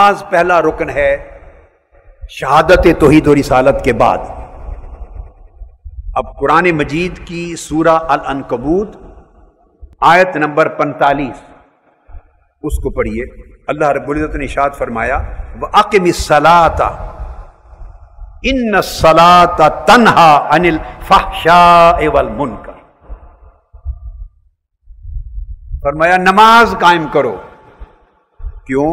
نماز پہلا رکن ہے شہادت توحید و رسالت کے بعد۔ اب قرآن مجید کی سورہ العنکبوت آیت نمبر 45 اس کو پڑھیے۔ اللہ رب العزت نے ارشاد فرمایا وَأَقِمِ الصَّلَاةَ إِنَّ الصَّلَاةَ تَنْهَى عَنِ الْفَحْشَاءِ وَالْمُنکَرِ، فرمایا نماز قائم کرو۔ کیوں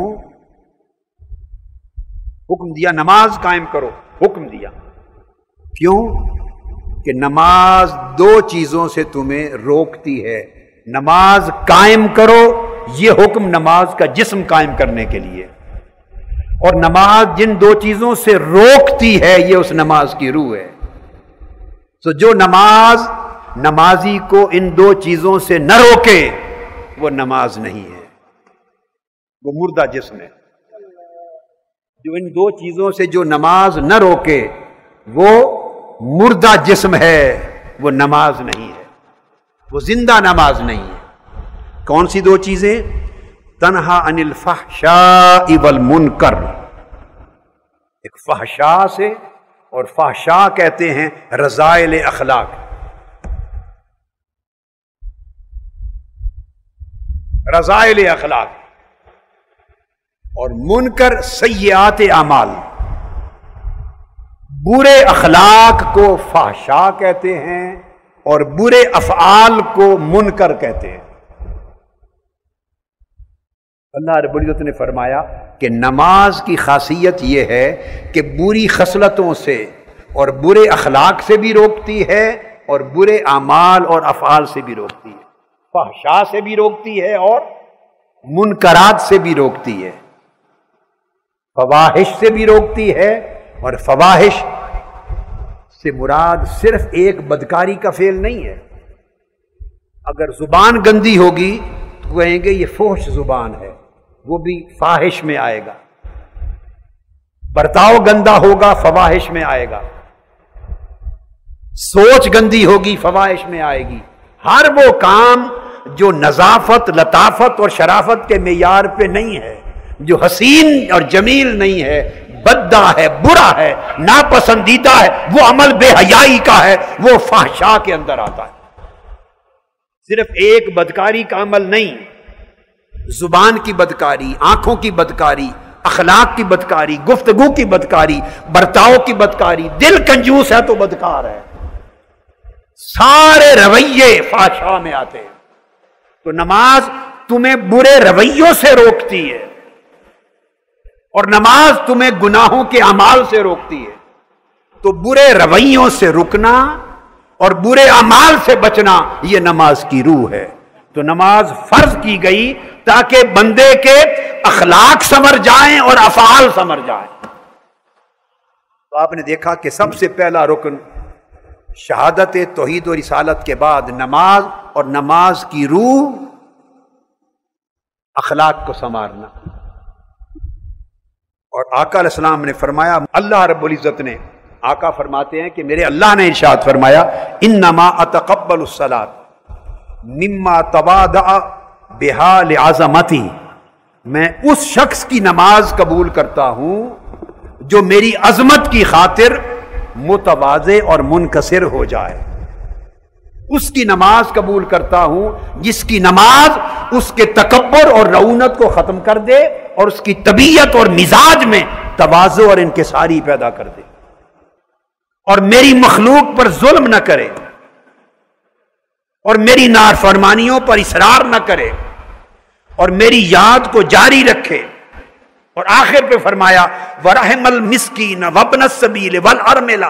حکم دیا؟ نماز قائم کرو، حکم دیا کیوں؟ کہ نماز دو چیزوں سے تمہیں روکتی ہے۔ نماز قائم کرو، یہ حکم نماز کا جسم قائم کرنے کے لیے، اور نماز جن دو چیزوں سے روکتی ہے یہ اس نماز کی روح ہے۔ تو جو نماز نمازی کو ان دو چیزوں سے نہ روکے وہ نماز نہیں ہے، وہ مردہ جسم ہے۔ جو ان دو چیزوں سے جو نماز نہ روکے وہ مردہ جسم ہے، وہ نماز نہیں ہے، وہ زندہ نماز نہیں ہے۔ کون سی دو چیزیں؟ تنہا عن الفحشاء والمنکر، ایک فحشاء سے، اور فحشاء کہتے ہیں رذائل اخلاق، رذائل اخلاق، اور منکر سیئات اعمال۔ برے اخلاق کو فحشاء کہتے ہیں اور برے افعال کو منکر کہتے ہیں۔ اللہ رب العزت نے فرمایا کہ نماز کی خاصیت یہ ہے کہ بری خصلتوں سے اور برے اخلاق سے بھی روکتی ہے اور برے اعمال اور افعال سے بھی روکتی ہے، فحشاء سے بھی روکتی ہے اور منکرات سے بھی روکتی ہے، فواحش سے بھی روکتی ہے، اور فواحش سے مراد صرف ایک بدکاری کا فعل نہیں ہے۔ اگر زبان گندی ہوگی تو کہیں گے یہ فحش زبان ہے، وہ بھی فاحش میں آئے گا۔ برتاؤ گندا ہوگا، فواحش میں آئے گا۔ سوچ گندی ہوگی، فواحش میں آئے گی۔ ہر وہ کام جو نظافت، لطافت اور شرافت کے معیار پہ نہیں ہے، جو حسین اور جمیل نہیں ہے، بددہ ہے، برا ہے، ناپسندیدہ ہے، وہ عمل بے حیائی کا ہے، وہ فحشاء کے اندر آتا ہے۔ صرف ایک بدکاری کا عمل نہیں، زبان کی بدکاری، آنکھوں کی بدکاری، اخلاق کی بدکاری، گفتگو کی بدکاری، برتاؤ کی بدکاری، دل کنجوس ہے تو بدکار ہے، سارے رویے فحشاء میں آتے ہیں۔ تو نماز تمہیں برے رویوں سے روکتی ہے، اور نماز تمہیں گناہوں کے اعمال سے روکتی ہے۔ تو برے رویوں سے رکنا اور برے اعمال سے بچنا یہ نماز کی روح ہے۔ تو نماز فرض کی گئی تاکہ بندے کے اخلاق سنور جائیں اور افعال سنور جائیں۔ تو آپ نے دیکھا کہ سب سے پہلا رکن شہادت توحید و رسالت کے بعد نماز، اور نماز کی روح اخلاق کو سنوارنا۔ اور آقا علیہ السلام نے فرمایا، اللہ رب العزت نے، آقا فرماتے ہیں کہ میرے اللہ نے ارشاد فرمایا انما اتقبل الصلاۃ مما تواضع بها لعظمتی، میں اس شخص کی نماز قبول کرتا ہوں جو میری عظمت کی خاطر متواضع اور منکسر ہو جائے۔ اس کی نماز قبول کرتا ہوں جس کی نماز اس کے تکبر اور رعونت کو ختم کر دے اور اس کی طبیعت اور مزاج میں تواضع اور انکساری پیدا کر دے، اور میری مخلوق پر ظلم نہ کرے، اور میری نافرمانیوں پر اصرار نہ کرے، اور میری یاد کو جاری رکھے۔ اور آخر پہ فرمایا وَرَحِمَ الْمِسْكِينَ وَابْنَ السَّبِيلِ وَالْأَرْمِلَ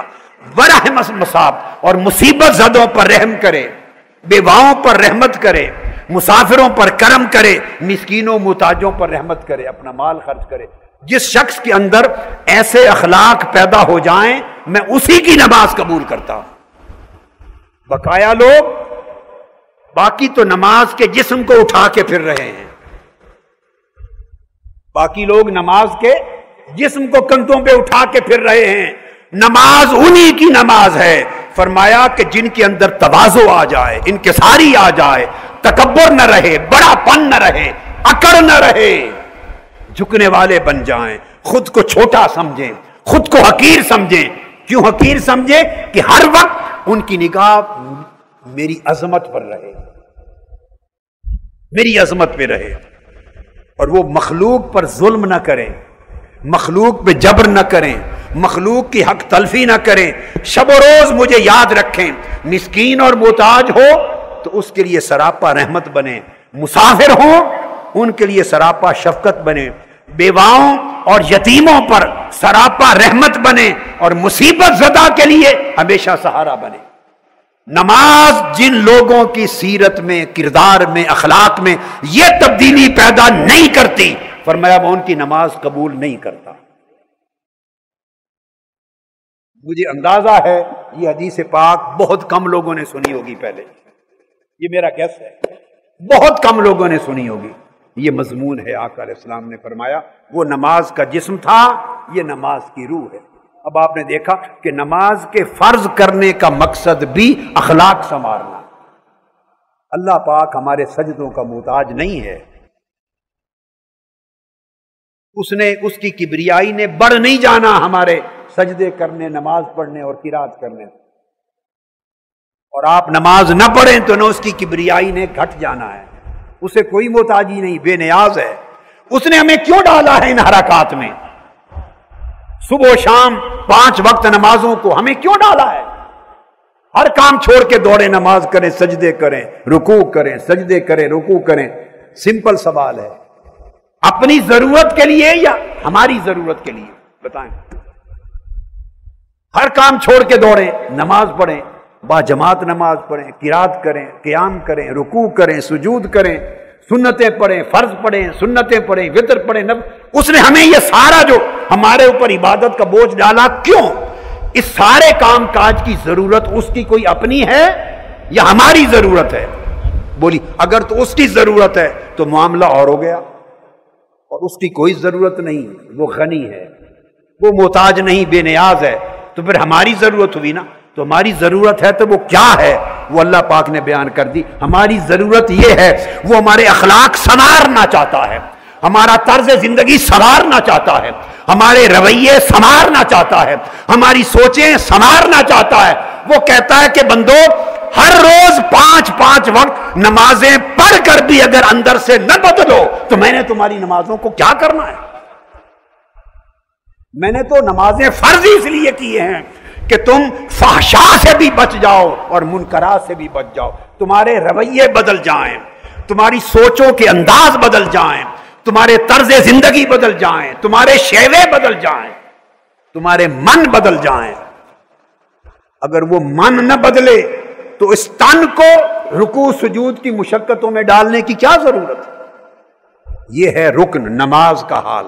وَرَحِمَ الْمَصَابِ، اور مصیبت زدوں پر رحم کرے، بیواؤں پر رحمت کرے، مسافروں پر کرم کرے، مسکینوں محتاجوں پر رحمت کرے، اپنا مال خرچ کرے۔ جس شخص کے اندر ایسے اخلاق پیدا ہو جائیں میں اسی کی نماز قبول کرتا ہوں۔ بقایا لوگ باقی تو نماز کے جسم کو اٹھا کے پھر رہے ہیں، باقی لوگ نماز کے جسم کو کندھوں پہ اٹھا کے پھر رہے ہیں۔ نماز انہی کی نماز ہے، فرمایا کہ جن کے اندر تواضع آ جائے، انکساری آ جائے، تکبر نہ رہے، بڑا پن نہ رہے، اکڑ نہ رہے، جھکنے والے بن جائیں، خود کو چھوٹا سمجھیں، خود کو حقیر سمجھیں. کیوں حقیر سمجھیں؟ کہ ہر وقت ان کی نگاہ میری عظمت پر رہے، میری عظمت پہ رہے، اور وہ مخلوق پر ظلم نہ کریں، مخلوق پہ جبر نہ کریں، مخلوق کی حق تلفی نہ کریں. شب و روز مجھے یاد رکھیں. مسکین اور محتاج ہو تو اس کے لیے سراپا رحمت بنے، مسافر ہوں ان کے لیے سراپا شفقت بنے، بیواؤں اور یتیموں پر سراپا رحمت بنے، اور مصیبت زدہ کے لیے ہمیشہ سہارا بنے. نماز جن لوگوں کی سیرت میں، کردار میں، اخلاق میں یہ تبدیلی پیدا نہیں کرتی، فرمایا میں ان کی نماز قبول نہیں کرتا. مجھے اندازہ ہے یہ حدیث پاک بہت کم لوگوں نے سنی ہوگی پہلے، یہ میرا گیس ہے، بہت کم لوگوں نے سنی ہوگی. یہ مضمون ہے. آقا علیہ السلام نے فرمایا وہ نماز کا جسم تھا، یہ نماز کی روح ہے. اب آپ نے دیکھا کہ نماز کے فرض کرنے کا مقصد بھی اخلاق سنوارنا. اللہ پاک ہمارے سجدوں کا محتاج نہیں ہے. اس کی کبریائی نے بڑھ نہیں جانا ہمارے سجدے کرنے، نماز پڑھنے اور قرات کرنے. اور آپ نماز نہ پڑھیں تو نہ اس کی کبریائی نے گھٹ جانا ہے. اسے کوئی محتاجی نہیں، بے نیاز ہے. اس نے ہمیں کیوں ڈالا ہے ان حرکات میں؟ صبح و شام 5 وقت نمازوں کو ہمیں کیوں ڈالا ہے؟ ہر کام چھوڑ کے دوڑے، نماز کریں، سجدے کریں، رکوع کریں، سجدے کریں، رکوع کریں. سمپل سوال ہے، اپنی ضرورت کے لیے یا ہماری ضرورت کے لیے؟ بتائیں. ہر کام چھوڑ کے دوڑیں، نماز پڑھیں، با جماعت نماز پڑھیں، قرات کریں، قیام کریں، رکوع کریں، سجود کریں، سنتیں پڑھیں، فرض پڑھیں، سنتیں پڑھیں، وتر پڑھیں. اس نے ہمیں یہ سارا جو ہمارے اوپر عبادت کا بوجھ ڈالا کیوں؟ اس سارے کام کاج کی ضرورت اس کی کوئی اپنی ہے یا ہماری ضرورت ہے؟ بولی اگر تو اس کی ضرورت ہے تو معاملہ اور ہو گیا، اور اس کی کوئی ضرورت نہیں، وہ غنی ہے، وہ محتاج نہیں، بے نیاز ہے. تو پھر ہماری ضرورت ہوئی نا. تو ہماری ضرورت ہے تو وہ کیا ہے؟ وہ اللہ پاک نے بیان کر دی. ہماری ضرورت یہ ہے، وہ ہمارے اخلاق سنوارنا چاہتا ہے، ہمارا طرز زندگی سنوارنا چاہتا ہے، ہمارے رویے سنوارنا چاہتا ہے، ہماری سوچیں سنوارنا چاہتا ہے. وہ کہتا ہے کہ بندو ہر روز 5 وقت نمازیں پڑھ کر بھی اگر اندر سے نہ بدلو تو میں نے تمہاری نمازوں کو کیا کرنا ہے؟ میں نے تو نمازیں فرض اس لیے کیے ہیں کہ تم فحشا سے بھی بچ جاؤ اور منکرات سے بھی بچ جاؤ، تمہارے رویے بدل جائیں، تمہاری سوچوں کے انداز بدل جائیں، تمہارے طرز زندگی بدل جائیں، تمہارے شیوے بدل جائیں، تمہارے من بدل جائیں. اگر وہ من نہ بدلے تو اس تن کو رکوع سجود کی مشقتوں میں ڈالنے کی کیا ضرورت ہے؟ یہ ہے رکن نماز کا حال.